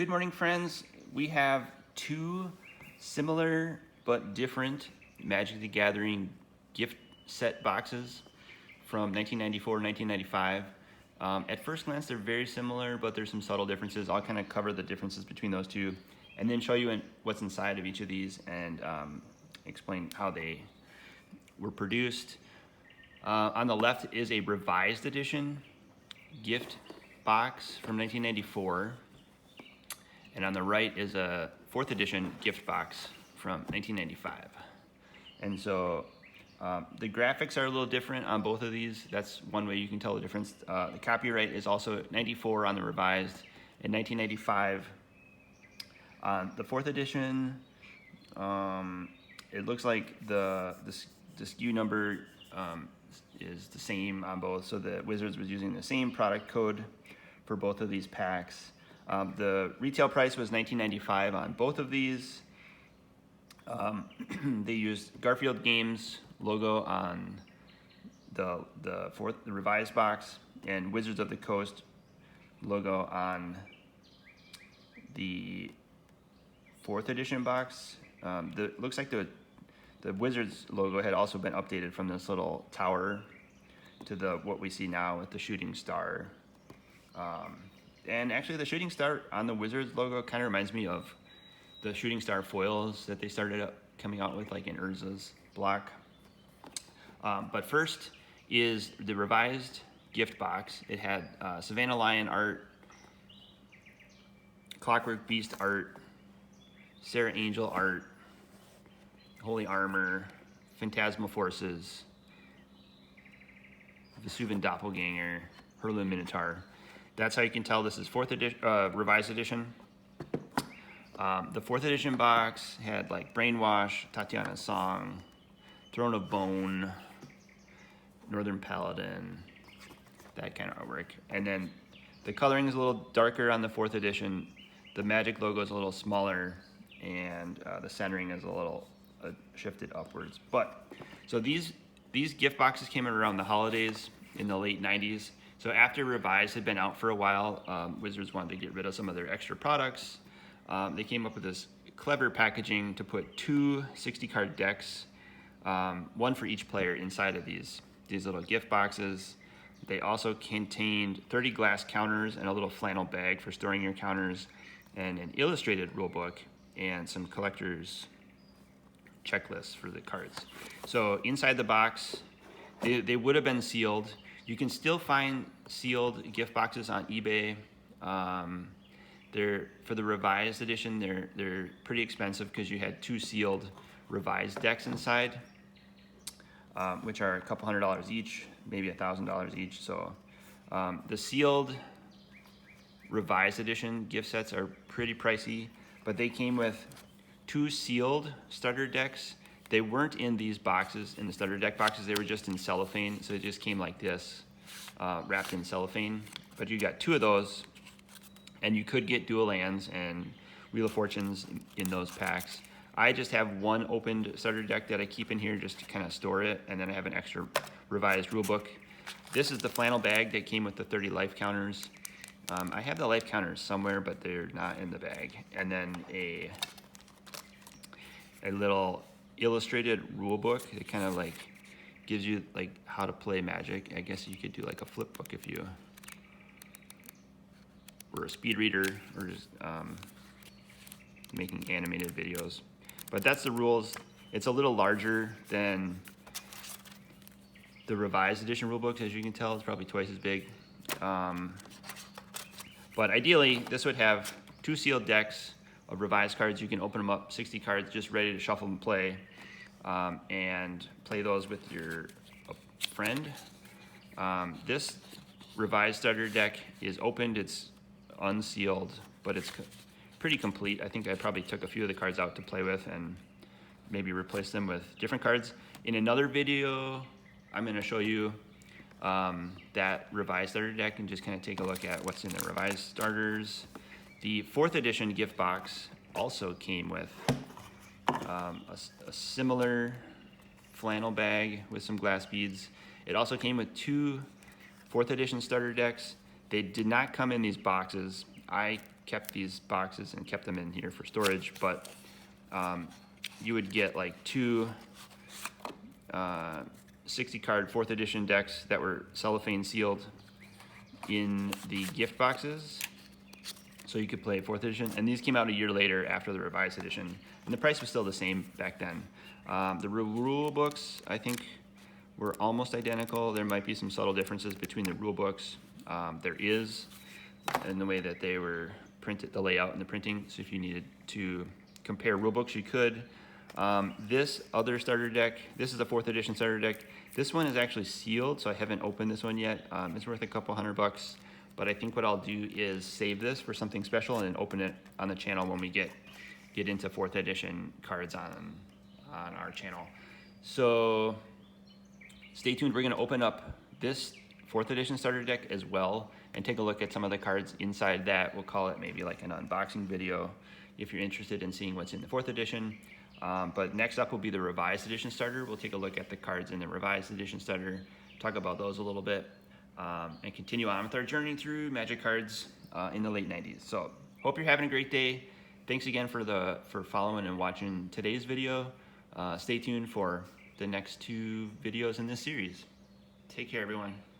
Good morning, friends. We have two similar but different Magic the Gathering gift set boxes from 1994 and 1995. At first glance, they're very similar, but there's some subtle differences. I'll kind of cover the differences between those two and then show you what's inside of each of these and explain how they were produced. On the left is a revised edition gift box from 1994. And on the right is a 4th edition gift box from 1995. And so the graphics are a little different on both of these. That's one way you can tell the difference. The copyright is also 94 on the revised and 1995 on the 4th edition. It looks like the SKU number is the same on both. So the Wizards was using the same product code for both of these packs. The retail price was $19.95 on both of these. They used Garfield Games logo on the revised box and Wizards of the Coast logo on the 4th edition box. Looks like the Wizards logo had also been updated from this little tower to what we see now with the shooting star. And actually the shooting star on the Wizards logo kind of reminds me of the shooting star foils that they started coming out with like in Urza's block. But first is the revised gift box. It had Savannah Lion art, Clockwork Beast art, Sarah Angel art, Holy Armor, Phantasmal Forces, Vesuvian Doppelganger, Hurloon Minotaur. That's how you can tell this is 4th edition, revised edition. The 4th edition box had like Brainwash, Tatiana's Song, Throne of Bone, Northern Paladin, that kind of artwork. And then the coloring is a little darker on the 4th edition. The Magic logo is a little smaller, and the centering is a little shifted upwards. But so these gift boxes came in around the holidays in the late 90s. So after Revised had been out for a while, Wizards wanted to get rid of some of their extra products. They came up with this clever packaging to put 2 60-card decks, one for each player inside of these little gift boxes. They also contained 30 glass counters and a little flannel bag for storing your counters, and an illustrated rule book and some collector's checklists for the cards. So inside the box, they would have been sealed. You can still find sealed gift boxes on eBay. For the revised edition, they're pretty expensive because you had 2 sealed revised decks inside, which are a couple $100 each, maybe $1,000 each. So the sealed revised edition gift sets are pretty pricey, but they came with 2 sealed starter decks. They weren't in these boxes, in the starter deck boxes. They were just in cellophane, so it just came like this, wrapped in cellophane. But you got 2 of those, and you could get dual lands and Wheel of Fortunes in those packs. I just have 1 opened starter deck that I keep in here just to kind of store it, and then I have an extra revised rule book. This is the flannel bag that came with the 30 life counters. I have the life counters somewhere, but they're not in the bag. And then a little illustrated rule book. It kind of like gives you like how to play Magic. I guess you could do like a flip book if you were a speed reader or just making animated videos. But that's the rules. It's a little larger than the revised edition rule book. As you can tell, it's probably twice as big. But ideally, this would have 2 sealed decks of revised cards. You can open them up, 60 cards, just ready to shuffle and play. And play those with your friend. This revised starter deck is opened, it's unsealed, but it's pretty complete. I think I probably took a few of the cards out to play with and maybe replace them with different cards. In another video, I'm going to show you that revised starter deck and just kind of take a look at what's in the revised starters. The 4th edition gift box also came with a similar flannel bag with some glass beads. It also came with 2 4th edition starter decks. They did not come in these boxes. I kept these boxes and kept them in here for storage, but you would get like two 60 card 4th edition decks that were cellophane sealed in the gift boxes, so you could play 4th edition. And these came out a year later after the revised edition, and the price was still the same back then. The rule books, I think, were almost identical. There might be some subtle differences between the rule books. There is, in the way that they were printed, the layout and the printing. So if you needed to compare rule books, you could. This other starter deck, this is a 4th edition starter deck. This one is actually sealed, so I haven't opened this one yet. It's worth a couple $100, but I think what I'll do is save this for something special and then open it on the channel when we get into 4th edition cards on our channel. So stay tuned. We're going to open up this 4th edition starter deck as well and take a look at some of the cards inside that. We'll call it maybe like an unboxing video if you're interested in seeing what's in the 4th edition. But next up will be the revised edition starter. We'll take a look at the cards in the revised edition starter, talk about those a little bit, and continue on with our journey through Magic cards in the late 90s. So hope you're having a great day. Thanks again for following and watching today's video. Stay tuned for the next 2 videos in this series. Take care, everyone.